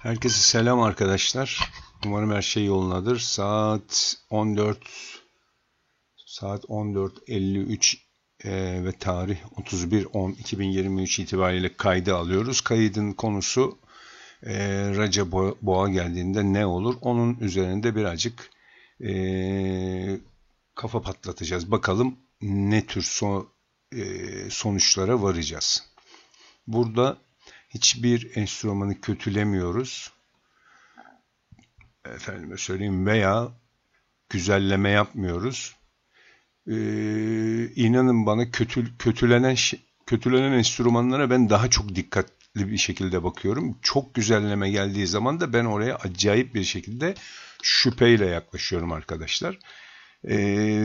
Herkese selam arkadaşlar. Umarım her şey yolundadır. Saat 14.53 ve tarih 31.10.2023 itibariyle kaydı alıyoruz. Kaydın konusu Raca Boğa geldiğinde ne olur? Onun üzerinde birazcık kafa patlatacağız. Bakalım ne tür sonuçlara varacağız. Burada hiçbir enstrümanı kötülemiyoruz. Efendime söyleyeyim veya güzelleme yapmıyoruz. İnanın bana kötülenen enstrümanlara ben daha çok dikkatli bir şekilde bakıyorum. Çok güzelleme geldiği zaman da ben oraya acayip bir şekilde şüpheyle yaklaşıyorum arkadaşlar.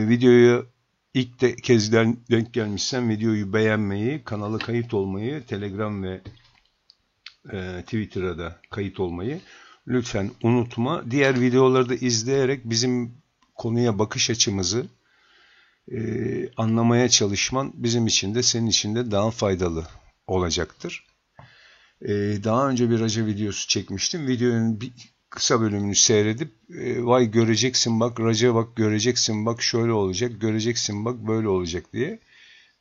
Videoyu ilk kez denk gelmişsen videoyu beğenmeyi, kanala kayıt olmayı, Telegram ve Twitter'a da kayıt olmayı lütfen unutma. Diğer videoları da izleyerek bizim konuya bakış açımızı anlamaya çalışman bizim için de senin için de daha faydalı olacaktır. Daha önce bir Raca videosu çekmiştim. Videonun bir kısa bölümünü seyredip vay göreceksin bak Raca bak göreceksin bak şöyle olacak göreceksin bak böyle olacak diye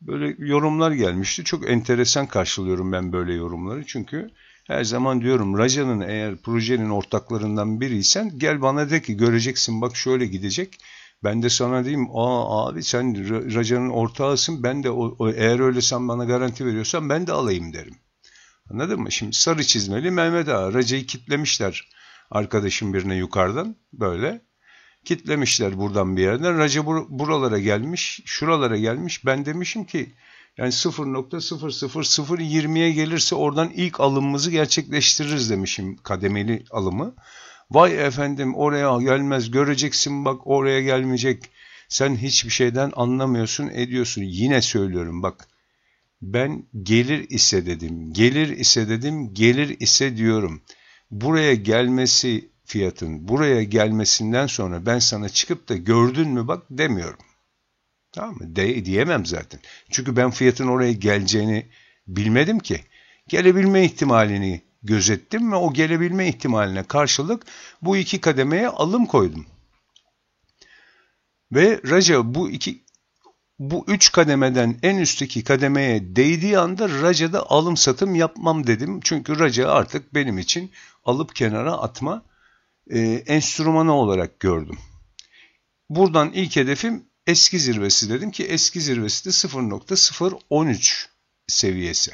böyle yorumlar gelmişti. Çok enteresan karşılıyorum ben böyle yorumları çünkü her zaman diyorum Raca'nın eğer projenin ortaklarından biriysen gel bana de ki göreceksin bak şöyle gidecek. Ben de sana diyeyim abi sen Raca'nın ortağısın ben de eğer öyle sen bana garanti veriyorsan ben de alayım derim. Anladın mı? Şimdi sarı çizmeli Mehmet Ağa Raca'yı kitlemişler arkadaşım birine yukarıdan böyle. Kitlemişler buradan bir yerden. Raca buralara gelmiş, şuralara gelmiş. Ben demişim ki yani 0.00020'ye gelirse oradan ilk alımımızı gerçekleştiririz demişim kademeli alımı. Vay efendim oraya gelmez göreceksin bak oraya gelmeyecek. Sen hiçbir şeyden anlamıyorsun ediyorsun. Yine söylüyorum bak ben gelir ise dedim, gelir ise dedim, gelir ise diyorum. Buraya gelmesi fiyatın buraya gelmesinden sonra ben sana çıkıp da gördün mü bak demiyorum. Tamam mı? Diyemem zaten. Çünkü ben fiyatın oraya geleceğini bilmedim ki. Gelebilme ihtimalini gözettim ve o gelebilme ihtimaline karşılık bu iki kademeye alım koydum. Ve Raca bu üç kademeden en üstteki kademeye değdiği anda Raca'da alım satım yapmam dedim. Çünkü Raca artık benim için alıp kenara atma enstrümanı olarak gördüm. Buradan ilk hedefim eski zirvesi dedim ki eski zirvesi de 0.013 seviyesi.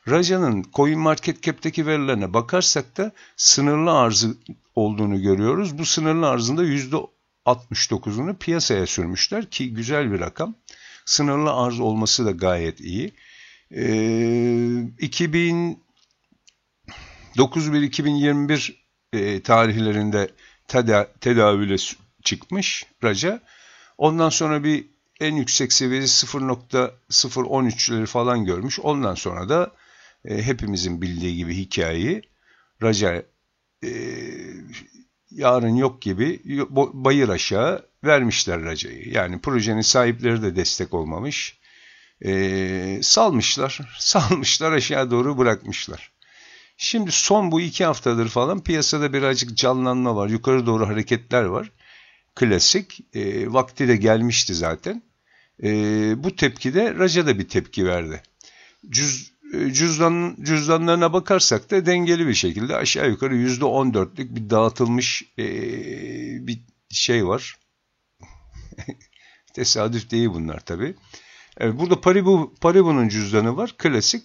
Raca'nın CoinMarketCap'teki verilerine bakarsak da sınırlı arzı olduğunu görüyoruz. Bu sınırlı arzın da %69'unu piyasaya sürmüşler ki güzel bir rakam. Sınırlı arz olması da gayet iyi. 2021 tarihlerinde tedavüle çıkmış Raca. Ondan sonra bir en yüksek seviyesi 0.013'leri falan görmüş. Ondan sonra da hepimizin bildiği gibi hikayeyi Raca yarın yok gibi bayır aşağı vermişler Raca'yı. Yani projenin sahipleri de destek olmamış. Salmışlar aşağı doğru bırakmışlar. Şimdi son bu 2 haftadır falan piyasada birazcık canlanma var. Yukarı doğru hareketler var. Klasik. Vakti de gelmişti zaten. Bu tepkide Raca da bir tepki verdi. Cüzdanlarına bakarsak da dengeli bir şekilde aşağı yukarı %14'lük bir dağıtılmış bir şey var. Tesadüf değil bunlar tabii. Evet, burada Paribu'nun cüzdanı var. Klasik.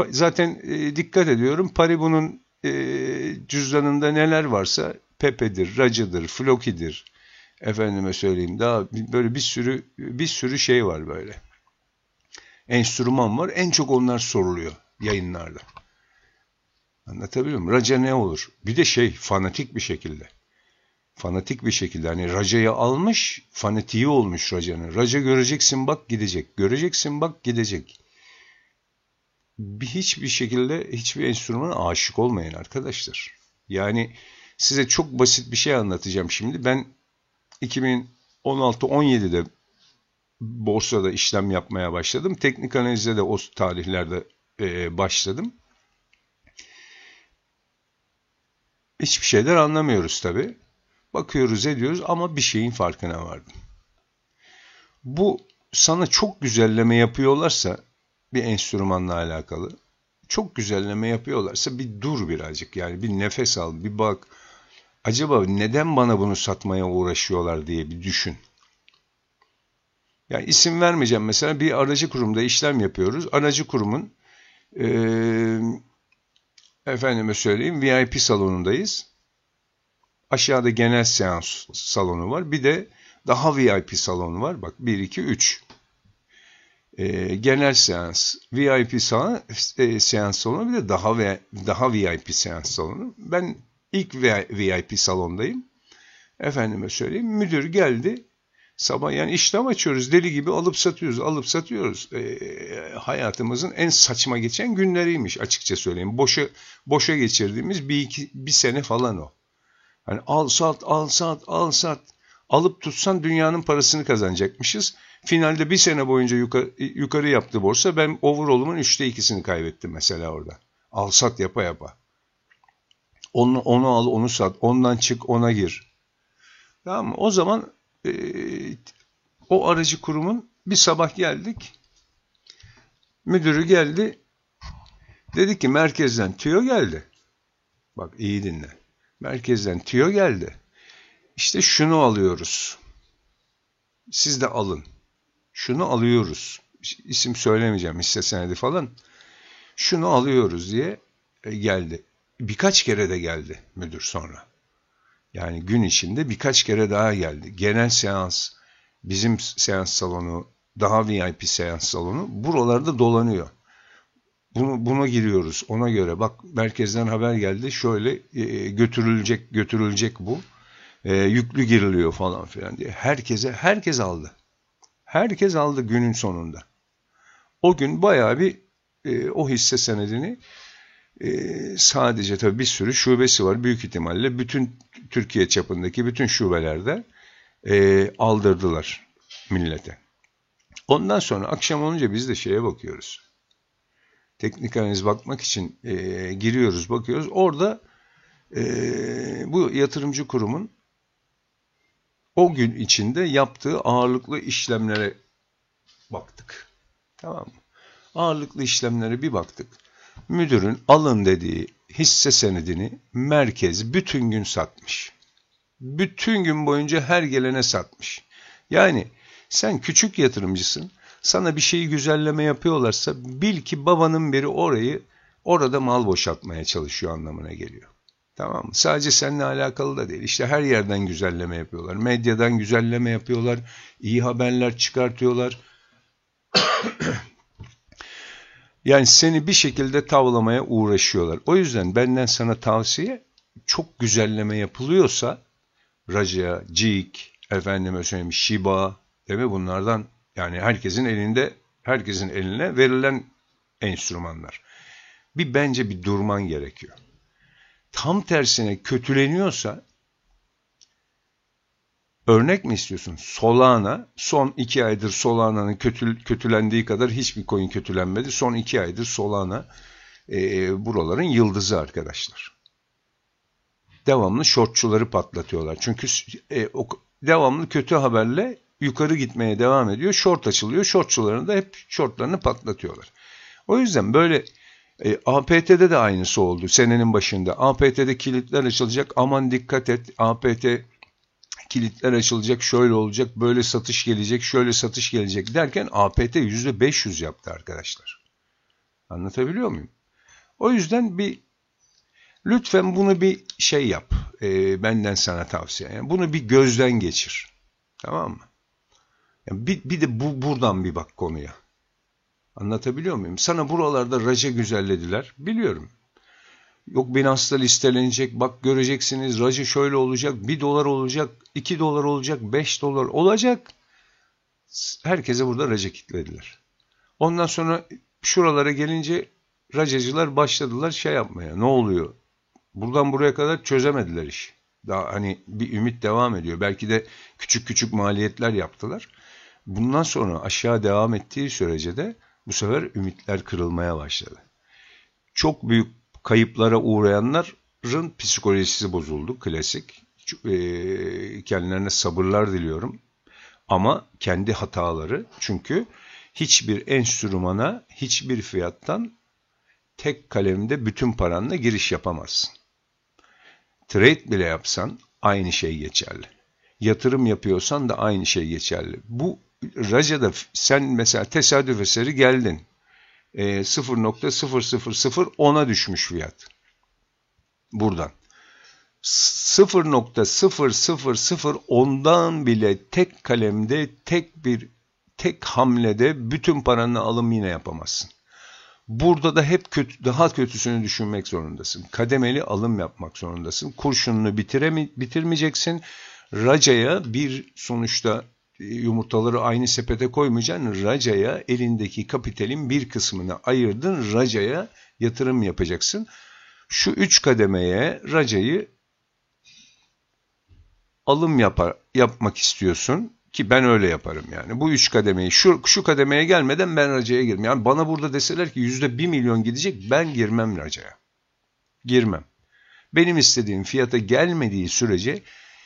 Zaten dikkat ediyorum. Paribu'nun cüzdanında neler varsa Pepe'dir, Raca'dır, Floki'dir. Efendime söyleyeyim daha böyle bir sürü şey var böyle. Enstrüman var. En çok onlar soruluyor yayınlarda. Anlatabiliyor muyum? Raca ne olur? Bir de fanatik bir şekilde. Fanatik bir şekilde hani Raca'yı almış, fanatiği olmuş Raca'nın. Raca göreceksin bak gidecek. Göreceksin bak gidecek. Hiçbir şekilde hiçbir enstrümana aşık olmayın arkadaşlar. Yani size çok basit bir şey anlatacağım şimdi. Ben 2016-17'de borsada işlem yapmaya başladım. Teknik analizde de o tarihlerde başladım. Hiçbir şeyler anlamıyoruz tabii. Bakıyoruz ediyoruz ama bir şeyin farkına vardım. Bu sana çok güzelleme yapıyorlarsa bir enstrümanla alakalı, çok güzelleme yapıyorlarsa bir dur birazcık, yani bir nefes al, bir bak. Acaba neden bana bunu satmaya uğraşıyorlar diye bir düşün. Yani isim vermeyeceğim, mesela bir aracı kurumda işlem yapıyoruz. Aracı kurumun efendime söyleyeyim VIP salonundayız. Aşağıda genel seans salonu var. Bir de daha VIP salonu var. Bak 1, 2, 3. Genel seans, VIP salonu, seans salonu, bir de daha VIP seans salonu. Ben ilk VIP salondayım. Efendime söyleyeyim, müdür geldi. Sabah yani işlem açıyoruz, deli gibi alıp satıyoruz. Hayatımızın en saçma geçen günleriymiş açıkça söyleyeyim. Boşa geçirdiğimiz bir sene falan o. Hani al sat. Alıp tutsan dünyanın parasını kazanacakmışız. Finalde bir sene boyunca yukarı yaptı borsa. Ben overall'umun 3'te 2'sini kaybettim mesela orada. Al sat yapa. Onu al, onu sat. Ondan çık, ona gir. Tamam mı? O zaman o aracı kurumun bir sabah geldik. Müdürü geldi. Dedi ki merkezden tüyo geldi. Bak iyi dinle. Merkezden tüyo geldi. İşte şunu alıyoruz. Siz de alın. Şunu alıyoruz. İsim söylemeyeceğim, hisse senedi falan. Şunu alıyoruz diye geldi. Birkaç kere de geldi müdür sonra. Yani gün içinde birkaç kere daha geldi. Genel seans, bizim seans salonu, daha VIP seans salonu buralarda dolanıyor. Buna giriyoruz ona göre. Bak merkezden haber geldi. Şöyle götürülecek bu. Yüklü giriliyor falan filan diye. Herkes aldı. Herkes aldı günün sonunda. O gün bayağı bir o hisse senedini sadece tabii bir sürü şubesi var. Büyük ihtimalle bütün Türkiye çapındaki bütün şubelerde aldırdılar millete. Ondan sonra akşam olunca biz de şeye bakıyoruz. Teknik analiz bakmak için giriyoruz, bakıyoruz. Orada bu yatırımcı kurumun o gün içinde yaptığı ağırlıklı işlemlere baktık. Tamam mı? Ağırlıklı işlemlere bir baktık. Müdürün alın dediği hisse senedini merkez bütün gün satmış. Bütün gün boyunca her gelene satmış. Yani sen küçük yatırımcısın. Sana bir şeyi güzelleme yapıyorlarsa bil ki babanın biri orada mal boşaltmaya çalışıyor anlamına geliyor. Tamam mı? Sadece seninle alakalı da değil. İşte her yerden güzelleme yapıyorlar. Medyadan güzelleme yapıyorlar. İyi haberler çıkartıyorlar. Yani seni bir şekilde tavlamaya uğraşıyorlar. O yüzden benden sana tavsiye, çok güzelleme yapılıyorsa Raja, Cik, efendime söyleyeyim Shiba, değil mi? Bunlardan yani herkesin eline verilen enstrümanlar. Bence bir durman gerekiyor. Tam tersine kötüleniyorsa, örnek mi istiyorsun? Solana, son 2 aydır Solana'nın kötülendiği kadar hiçbir coin kötülenmedi. Son 2 aydır Solana buraların yıldızı arkadaşlar. Devamlı shortçuları patlatıyorlar. Çünkü devamlı kötü haberle yukarı gitmeye devam ediyor. Short açılıyor. Shortçuların da hep shortlarını patlatıyorlar. O yüzden böyle APT'de de aynısı oldu senenin başında. APT'de kilitler açılacak. Aman dikkat et. APT kilitler açılacak. Şöyle olacak. Böyle satış gelecek. Şöyle satış gelecek derken APT %500 yaptı arkadaşlar. Anlatabiliyor muyum? O yüzden lütfen bunu bir şey yap. Benden sana tavsiye. Yani bunu bir gözden geçir. Tamam mı? Yani bir de buradan bir bak konuya. Anlatabiliyor muyum? Sana buralarda raca güzellediler. Biliyorum. Yok Binance'da listelenecek. Bak göreceksiniz. Raca şöyle olacak. $1 olacak. $2 olacak. $5 olacak. Herkese burada raca kitlediler. Ondan sonra şuralara gelince racacılar başladılar şey yapmaya. Ne oluyor? Buradan buraya kadar çözemediler iş. Daha hani bir ümit devam ediyor. Belki de küçük maliyetler yaptılar. Bundan sonra aşağı devam ettiği sürece de bu sefer ümitler kırılmaya başladı. Çok büyük kayıplara uğrayanlar Yatırımcıların psikolojisi bozuldu, klasik. Kendilerine sabırlar diliyorum. Ama kendi hataları, çünkü hiçbir enstrümana, hiçbir fiyattan tek kalemde bütün paranla giriş yapamazsın. Trade bile yapsan aynı şey geçerli. Yatırım yapıyorsan da aynı şey geçerli. Bu Raja'da sen mesela tesadüf eseri geldin. 0.00010'a düşmüş fiyat. Buradan. 0.00010'dan bile tek kalemde, tek hamlede bütün paranı alım yine yapamazsın. Burada da hep daha kötüsünü düşünmek zorundasın. Kademeli alım yapmak zorundasın. Kurşununu bitirmeyeceksin. Raca'ya sonuçta yumurtaları aynı sepete koymayacaksın. Raca'ya elindeki kapitalin bir kısmını ayırdın. Raca'ya yatırım yapacaksın. Şu 3 kademeye Raca'yı alım yapmak istiyorsun ki ben öyle yaparım yani. Bu 3 kademeyi şu kademeye gelmeden ben Raca'ya girmem. Yani bana burada deseler ki %1 milyon gidecek, ben girmem Raca'ya. Girmem. Benim istediğim fiyata gelmediği sürece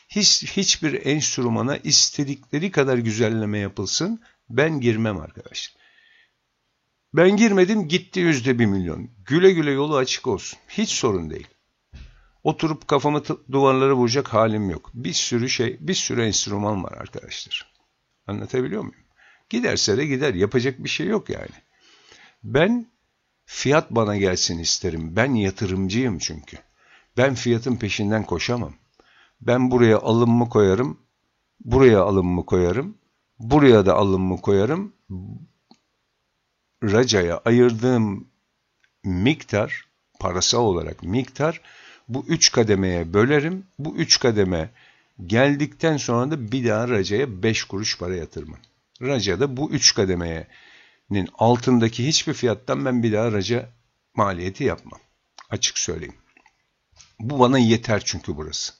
hiçbir enstrümana istedikleri kadar güzelleme yapılsın, ben girmem arkadaşlar. Ben girmedim, gitti %1 milyon. Güle güle, yolu açık olsun. Hiç sorun değil. Oturup kafamı duvarlara vuracak halim yok. Bir sürü enstrüman var arkadaşlar. Anlatabiliyor muyum? Giderse de gider. Yapacak bir şey yok yani. Ben fiyat bana gelsin isterim. Ben yatırımcıyım çünkü. Ben fiyatın peşinden koşamam. Ben buraya alımımı koyarım. Buraya alımımı koyarım. Buraya da alımımı koyarım. Raca'ya ayırdığım miktar, parasal olarak miktar, bu 3 kademeye bölerim. Bu 3 kademe geldikten sonra da bir daha Raca'ya 5 kuruş para yatırmam. Raca'da bu 3 kademenin altındaki hiçbir fiyattan ben bir daha Raca maliyeti yapmam. Açık söyleyeyim. Bu bana yeter çünkü burası.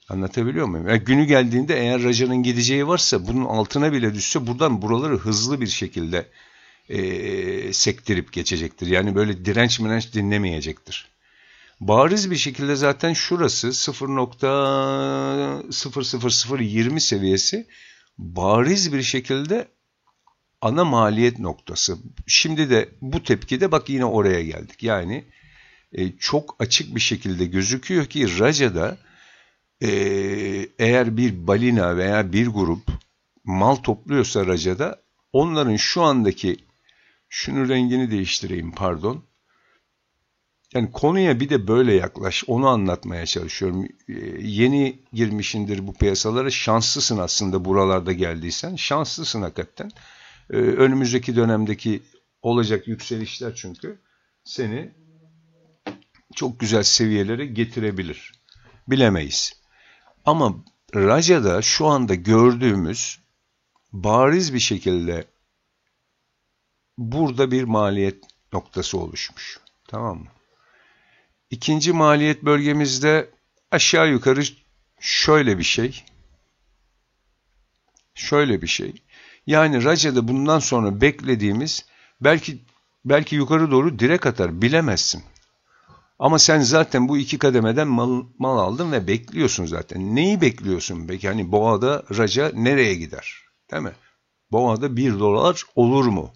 Anlatabiliyor muyum? Yani günü geldiğinde eğer Raca'nın gideceği varsa, bunun altına bile düşse buraları hızlı bir şekilde sektirip geçecektir. Yani böyle direnç dinlemeyecektir. Bariz bir şekilde zaten şurası 0.00020 seviyesi bariz bir şekilde ana maliyet noktası. Şimdi de bu tepkide bak yine oraya geldik. Yani çok açık bir şekilde gözüküyor ki Raca'da eğer bir balina veya bir grup mal topluyorsa Raca'da, onların şu andaki, şunun rengini değiştireyim pardon. Yani konuya bir de böyle yaklaş, onu anlatmaya çalışıyorum. Yeni girmişindir bu piyasalara, şanslısın aslında buralarda geldiysen. Şanslısın hakikaten. Önümüzdeki dönemdeki olacak yükselişler çünkü seni çok güzel seviyelere getirebilir. Bilemeyiz. Ama Raca'da şu anda gördüğümüz bariz bir şekilde burada bir maliyet noktası oluşmuş. Tamam mı? İkinci maliyet bölgemizde aşağı yukarı şöyle bir şey. Şöyle bir şey. Yani Raca'da bundan sonra beklediğimiz belki yukarı doğru direk atar, bilemezsin. Ama sen zaten bu 2 kademeden mal aldın ve bekliyorsun zaten. Neyi bekliyorsun peki? Hani boğada Raca nereye gider? Değil mi? Boğada 1 dolar olur mu?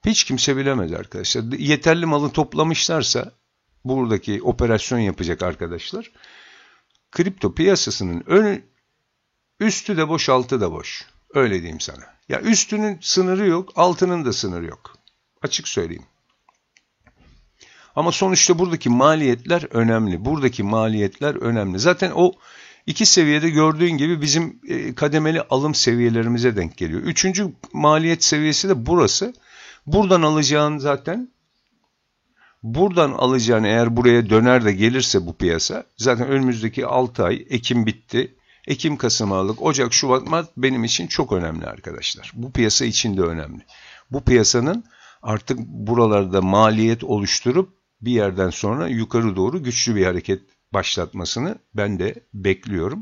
Hiç kimse bilemez arkadaşlar. Yeterli malı toplamışlarsa buradaki operasyon yapacak arkadaşlar. Kripto piyasasının üstü de boş, altı da boş. Öyle diyeyim sana. Ya üstünün sınırı yok, altının da sınırı yok. Açık söyleyeyim. Ama sonuçta buradaki maliyetler önemli. Buradaki maliyetler önemli. Zaten o 2 seviyede gördüğün gibi bizim kademeli alım seviyelerimize denk geliyor. 3. maliyet seviyesi de burası. Buradan alacağın eğer buraya döner de gelirse bu piyasa, zaten önümüzdeki 6 ay, Ekim bitti. Ekim, Kasım, Aralık, Ocak, Şubat, Mart benim için çok önemli arkadaşlar. Bu piyasa için de önemli. Bu piyasanın artık buralarda maliyet oluşturup bir yerden sonra yukarı doğru güçlü bir hareket başlatmasını ben de bekliyorum.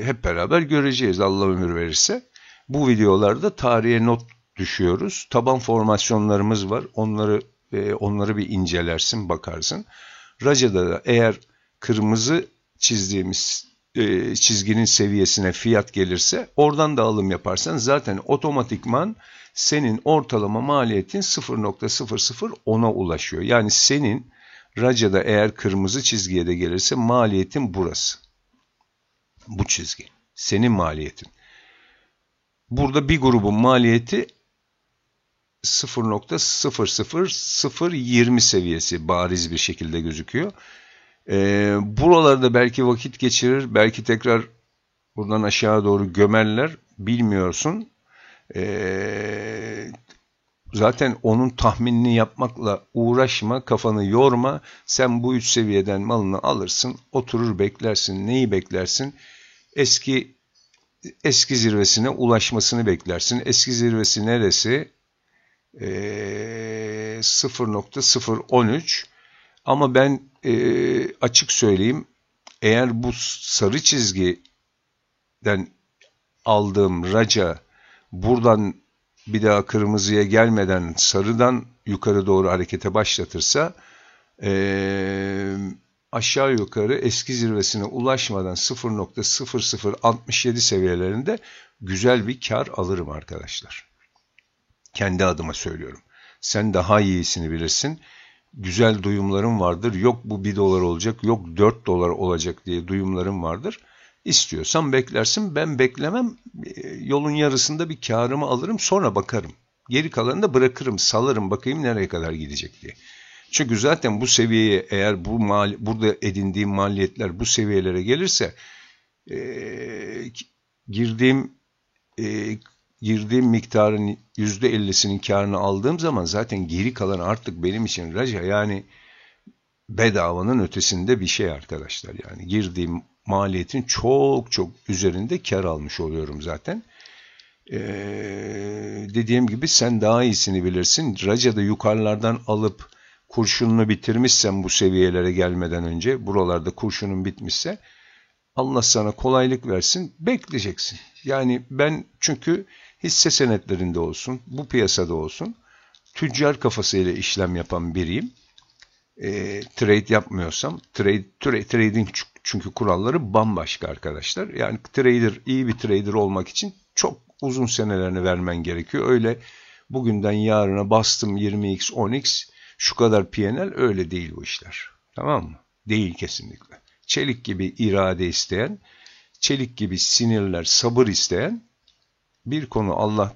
Hep beraber göreceğiz Allah ömür verirse. Bu videolarda tarihe not düşüyoruz. Taban formasyonlarımız var. Onları onları bir incelersin, bakarsın. Raca'da da eğer kırmızı çizdiğimiz çizginin seviyesine fiyat gelirse oradan da alım yaparsan zaten otomatikman senin ortalama maliyetin 0.0010'a ulaşıyor. Yani senin Raca'da eğer kırmızı çizgiye de gelirse maliyetin burası. Bu çizgi. Senin maliyetin. Burada bir grubun maliyeti 0.00020 seviyesi bariz bir şekilde gözüküyor. Buralarda belki vakit geçirir, belki tekrar buradan aşağı doğru gömerler, bilmiyorsun. Zaten onun tahminini yapmakla uğraşma, kafanı yorma. Sen bu 3 seviyeden malını alırsın, oturur beklersin. Neyi beklersin? Eski zirvesine ulaşmasını beklersin. Eski zirvesi neresi? 0.013. Ama ben açık söyleyeyim, eğer bu sarı çizgiden aldığım Raca buradan bir daha kırmızıya gelmeden sarıdan yukarı doğru harekete başlatırsa aşağı yukarı eski zirvesine ulaşmadan 0.0067 seviyelerinde güzel bir kar alırım arkadaşlar. Kendi adıma söylüyorum. Sen daha iyisini bilirsin. Güzel duyumlarım vardır. Yok bu 1 dolar olacak, yok 4 dolar olacak diye duyumlarım vardır. İstiyorsan beklersin, ben beklemem. Yolun yarısında bir karımı alırım, sonra bakarım. Geri kalanını da bırakırım, salarım, bakayım nereye kadar gidecek diye. Çünkü zaten bu seviyeye eğer burada edindiğim maliyetler bu seviyelere gelirse girdiğim miktarın %50'sinin karını aldığım zaman zaten geri kalan artık benim için Raca, yani bedavanın ötesinde bir şey arkadaşlar. Yani girdiğim maliyetin çok çok üzerinde kar almış oluyorum zaten. Dediğim gibi sen daha iyisini bilirsin. Raca'da yukarılardan alıp kurşununu bitirmişsen bu seviyelere gelmeden önce, buralarda kurşunun bitmişse Allah sana kolaylık versin, bekleyeceksin. Yani ben çünkü hisse senetlerinde olsun, bu piyasada olsun, tüccar kafasıyla işlem yapan biriyim. Trade yapmıyorsam, trading çünkü kuralları bambaşka arkadaşlar. Yani iyi bir trader olmak için çok uzun senelerini vermen gerekiyor. Öyle bugünden yarına bastım 20x, 10x, şu kadar P&L, öyle değil bu işler. Tamam mı? Değil kesinlikle. Çelik gibi irade isteyen, çelik gibi sinirler, sabır isteyen bir konu. Allah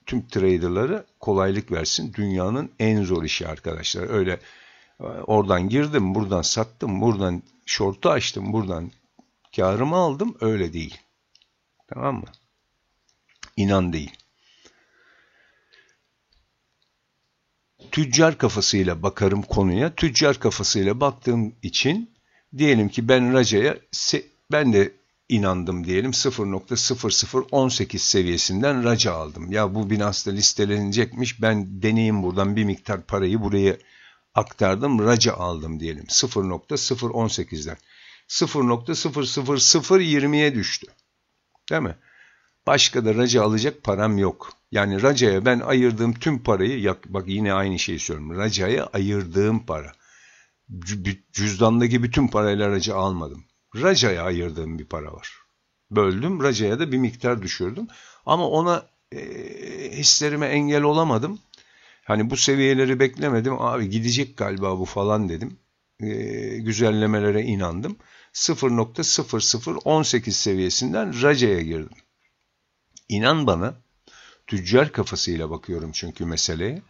tüm traderları kolaylık versin. Dünyanın en zor işi arkadaşlar. Öyle oradan girdim, buradan sattım, buradan short'u açtım, buradan karımı aldım, öyle değil. Tamam mı? İnan değil. Tüccar kafasıyla bakarım konuya. Tüccar kafasıyla baktığım için diyelim ki ben Raca'ya ben de inandım diyelim, 0.0018 seviyesinden Raca aldım. Ya bu Binance'da listelenecekmiş, ben deneyim buradan bir miktar parayı buraya aktardım, Raca aldım diyelim 0.018'den. 0.00020'ye düştü. Değil mi? Başka da Raca alacak param yok. Yani Raca'ya ben ayırdığım tüm parayı, bak yine aynı şeyi söylüyorum. Raca'ya ayırdığım para. Cüzdandaki bütün parayla Raca almadım. Raca'ya ayırdığım bir para var. Böldüm, Raca'ya da bir miktar düşürdüm. Ama ona hislerime engel olamadım. Hani bu seviyeleri beklemedim. Abi gidecek galiba bu falan dedim. Güzellemelere inandım. 0.0018 seviyesinden Raca'ya girdim. İnan bana, tüccar kafasıyla bakıyorum çünkü meseleye.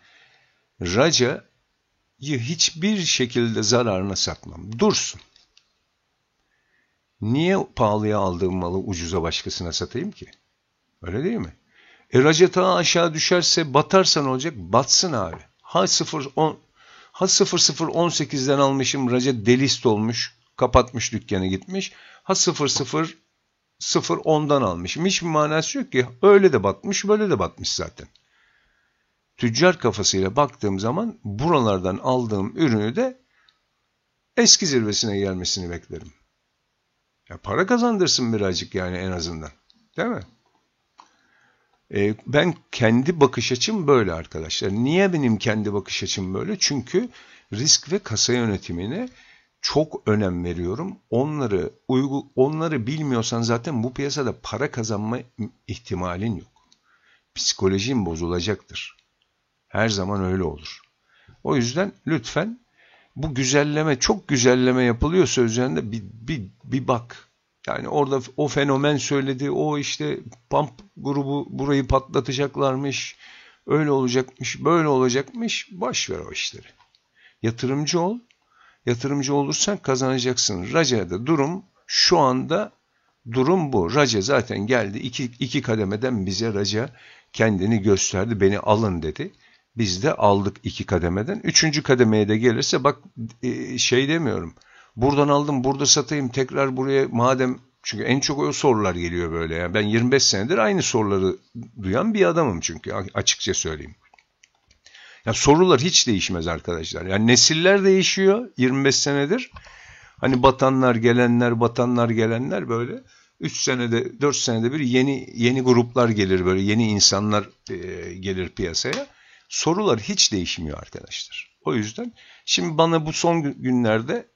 Raca'yı hiçbir şekilde zararına satmam. Dursun. Niye pahalıya aldığım malı ucuza başkasına satayım ki? Öyle değil mi? Raca ta aşağı düşerse, batarsa ne olacak? Batsın abi. Ha 0018'den almışım, Raca delist olmuş, kapatmış dükkanı gitmiş. Ha 0.010'dan almışım. Hiçbir manası yok ki. Öyle de batmış, böyle de batmış zaten. Tüccar kafasıyla baktığım zaman buralardan aldığım ürünü de eski zirvesine gelmesini beklerim. Ya para kazandırsın birazcık yani en azından. Değil mi? Ben kendi bakış açım böyle arkadaşlar. Niye benim kendi bakış açım böyle? Çünkü risk ve kasa yönetimine çok önem veriyorum. Onları bilmiyorsan zaten bu piyasada para kazanma ihtimalin yok. Psikolojin bozulacaktır. Her zaman öyle olur. O yüzden lütfen bu güzelleme, çok güzelleme yapılıyorsa üzerinde bir bak. Yani orada o fenomen söyledi, o işte pump grubu burayı patlatacaklarmış, öyle olacakmış, böyle olacakmış, boş ver o işleri. Yatırımcı ol, yatırımcı olursan kazanacaksın. Raca'da durum, şu anda durum bu. Raca zaten geldi, iki kademeden bize Raca kendini gösterdi, beni alın dedi. Biz de aldık 2 kademeden. 3. kademeye de gelirse bak şey demiyorum. Buradan aldım, burada satayım, tekrar buraya madem, çünkü en çok o sorular geliyor böyle. Yani ben 25 senedir aynı soruları duyan bir adamım çünkü, açıkça söyleyeyim. Ya sorular hiç değişmez arkadaşlar. Yani nesiller değişiyor 25 senedir. Hani batanlar, gelenler böyle 3 senede, 4 senede bir yeni gruplar gelir, böyle yeni insanlar gelir piyasaya. Sorular hiç değişmiyor arkadaşlar. O yüzden şimdi bana bu son günlerde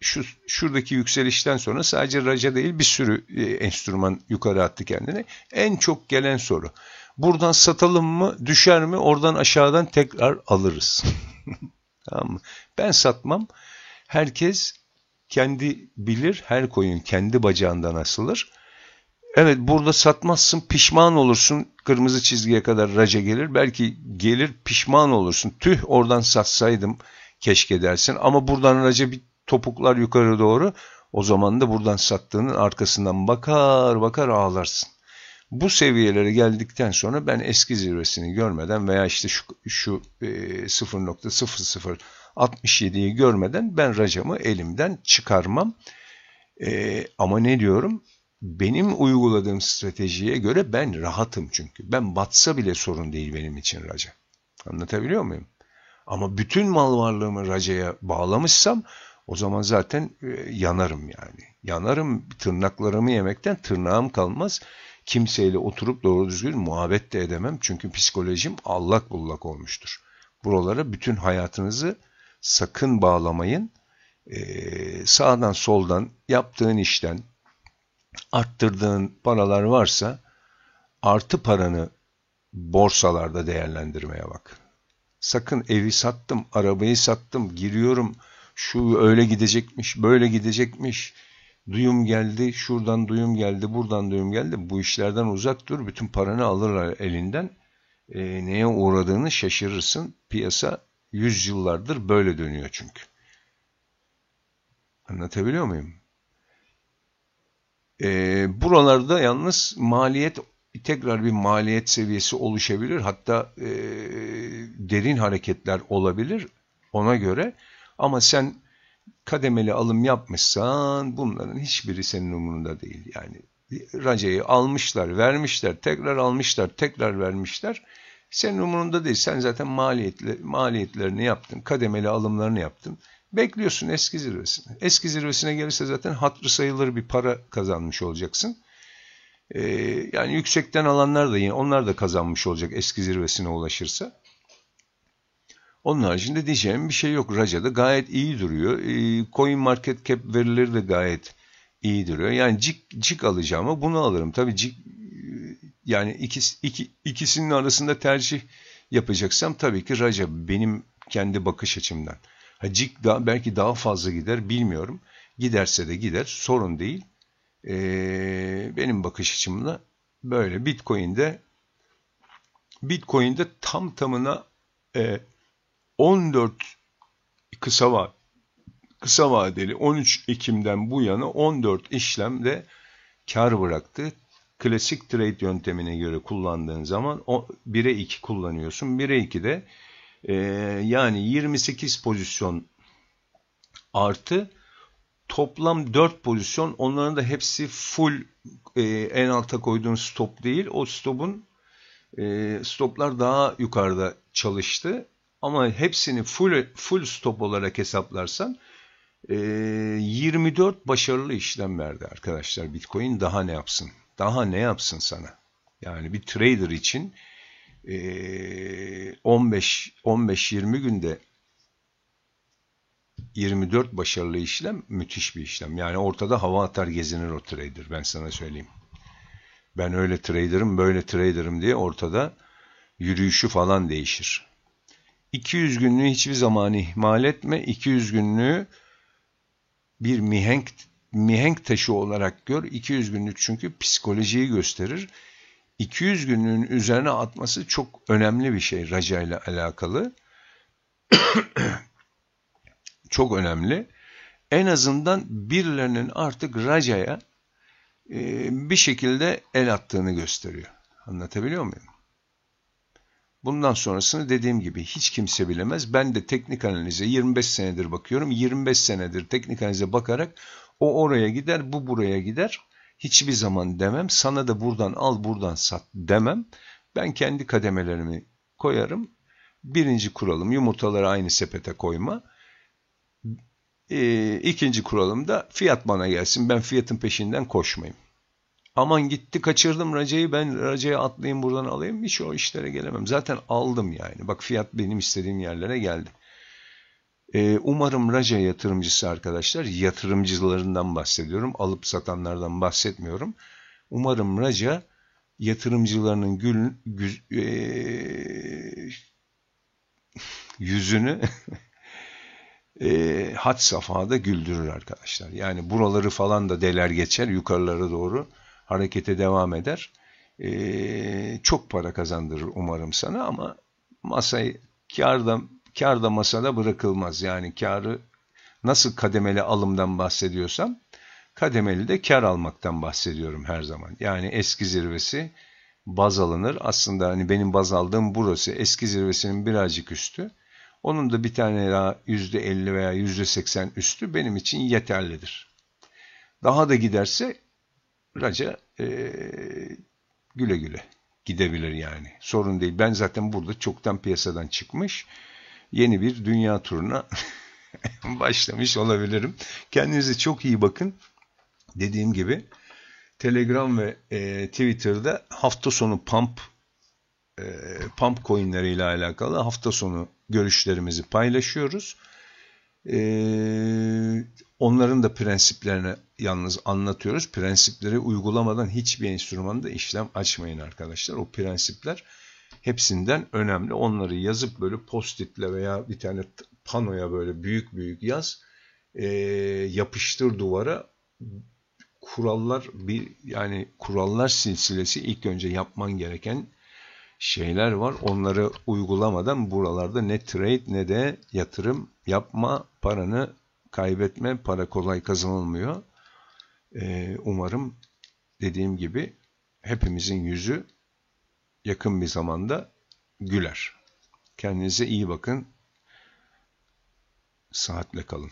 şuradaki yükselişten sonra sadece Raca değil bir sürü enstrüman yukarı attı kendini. En çok gelen soru: buradan satalım mı, düşer mi, oradan aşağıdan tekrar alırız. Tamam mı? Ben satmam. Herkes kendi bilir, her koyun kendi bacağından asılır. Evet, burada satmazsın, pişman olursun, kırmızı çizgiye kadar Raca gelir, belki gelir, pişman olursun, tüh oradan satsaydım keşke dersin, ama buradan Raca bir topuklar yukarı doğru, o zaman da buradan sattığının arkasından bakar ağlarsın. Bu seviyelere geldikten sonra ben eski zirvesini görmeden veya işte şu 0.0067'yi görmeden ben Raca'mı elimden çıkarmam. Ama ne diyorum? Benim uyguladığım stratejiye göre ben rahatım çünkü. Ben batsa bile sorun değil benim için Raca. Anlatabiliyor muyum? Ama bütün mal varlığımı Raca'ya bağlamışsam o zaman zaten yanarım yani. Yanarım, tırnaklarımı yemekten tırnağım kalmaz. Kimseyle oturup doğru düzgün muhabbet de edemem. Çünkü psikolojim allak bullak olmuştur. Buralara bütün hayatınızı sakın bağlamayın. Sağdan soldan yaptığın işten arttırdığın paralar varsa artı paranı borsalarda değerlendirmeye bak. Sakın evi sattım, arabayı sattım, giriyorum, şu öyle gidecekmiş, böyle gidecekmiş, duyum geldi, şuradan duyum geldi, buradan duyum geldi. Bu işlerden uzak dur, bütün paranı alırlar elinden. Neye uğradığını şaşırırsın. Piyasa 100 yıllardır böyle dönüyor çünkü. Anlatabiliyor muyum? Buralarda yalnız tekrar bir maliyet seviyesi oluşabilir. Hatta derin hareketler olabilir ona göre. Ama sen kademeli alım yapmışsan bunların hiçbiri senin umurunda değil. Yani Raca'yı almışlar, vermişler, tekrar almışlar, tekrar vermişler. Senin umurunda değil. Sen zaten maliyetlerini yaptın, kademeli alımlarını yaptın. Bekliyorsun eski zirvesine. Eski zirvesine gelirse zaten hatırı sayılır bir para kazanmış olacaksın. Yani yüksekten alanlar da yine onlar da kazanmış olacak eski zirvesine ulaşırsa. Onun haricinde diyeceğim bir şey yok. Raca'da gayet iyi duruyor. Coin Market Cap verileri de gayet iyi duruyor. Yani cik alacağıma bunu alırım. Tabii yani ikisinin arasında tercih yapacaksam tabii ki Raca benim kendi bakış açımdan. Cik belki daha fazla gider bilmiyorum. Giderse de gider, sorun değil. Benim bakış açımla böyle. Bitcoin'de tam tamına 14 kısa vadeli 13 Ekim'den bu yana 14 işlemde kar bıraktı. Klasik trade yöntemine göre kullandığın zaman 1'e 2 kullanıyorsun. 1'e 2'de yani 28 pozisyon artı toplam 4 pozisyon, onların da hepsi full en alta koyduğun stop değil. O stoplar daha yukarıda çalıştı. Ama hepsini full stop olarak hesaplarsan 24 başarılı işlem verdi arkadaşlar. Bitcoin daha ne yapsın? Daha ne yapsın sana? Yani bir trader için 15-20 günde 24 başarılı işlem müthiş bir işlem. Yani ortada hava atar gezinir o trader, ben sana söyleyeyim. Ben öyle trader'ım, böyle trader'ım diye ortada yürüyüşü falan değişir. 200 günlüğü hiçbir zaman ihmal etme. 200 günlüğü bir mihenk taşı olarak gör. 200 günlük çünkü psikolojiyi gösterir. 200 günlüğün üzerine atması çok önemli bir şey raca ile alakalı. Çok önemli. En azından birilerinin artık racaya bir şekilde el attığını gösteriyor. Anlatabiliyor muyum? Bundan sonrasını dediğim gibi hiç kimse bilemez. Ben de teknik analize 25 senedir bakıyorum. 25 senedir teknik analize bakarak o oraya gider, bu buraya gider. Hiçbir zaman demem. Sana da buradan al, buradan sat demem. Ben kendi kademelerimi koyarım. Birinci kuralım yumurtaları aynı sepete koyma. İkinci kuralım da fiyat bana gelsin. Ben fiyatın peşinden koşmayayım. Aman gitti kaçırdım racayı, ben racaya atlayayım buradan alayım. Hiç o işlere gelemem. Zaten aldım yani. Bak fiyat benim istediğim yerlere geldi. Umarım raca yatırımcısı arkadaşlar, yatırımcılarından bahsediyorum. Alıp satanlardan bahsetmiyorum. Umarım raca yatırımcılarının yüzünü had safhada güldürür arkadaşlar. Yani buraları falan da deler geçer, yukarılara doğru harekete devam eder. Çok para kazandırır umarım sana ama masayı kâr da masada bırakılmaz. Yani kârı nasıl kademeli alımdan bahsediyorsam kademeli de kâr almaktan bahsediyorum her zaman. Yani eski zirvesi baz alınır. Aslında hani benim baz aldığım burası, eski zirvesinin birazcık üstü. Onun da bir tane daha %50 veya %80 üstü benim için yeterlidir. Daha da giderse raca güle güle gidebilir yani. Sorun değil. Ben zaten burada çoktan piyasadan çıkmış yeni bir dünya turuna başlamış olabilirim. Kendinize çok iyi bakın. Dediğim gibi Telegram ve Twitter'da hafta sonu pump coinleriyle alakalı hafta sonu görüşlerimizi paylaşıyoruz. Onların da prensiplerini yalnız anlatıyoruz. Prensipleri uygulamadan hiçbir enstrümanda işlem açmayın arkadaşlar. O prensipler hepsinden önemli. Onları yazıp böyle post-itle veya bir tane panoya böyle büyük büyük yaz. Yapıştır duvara. Kurallar silsilesi ilk önce yapman gereken şeyler var. Onları uygulamadan buralarda ne trade ne de yatırım yapma, paranı kaybetme, para kolay kazanılmıyor. Umarım dediğim gibi hepimizin yüzü yakın bir zamanda güler. Kendinize iyi bakın. Sıhhatle kalın.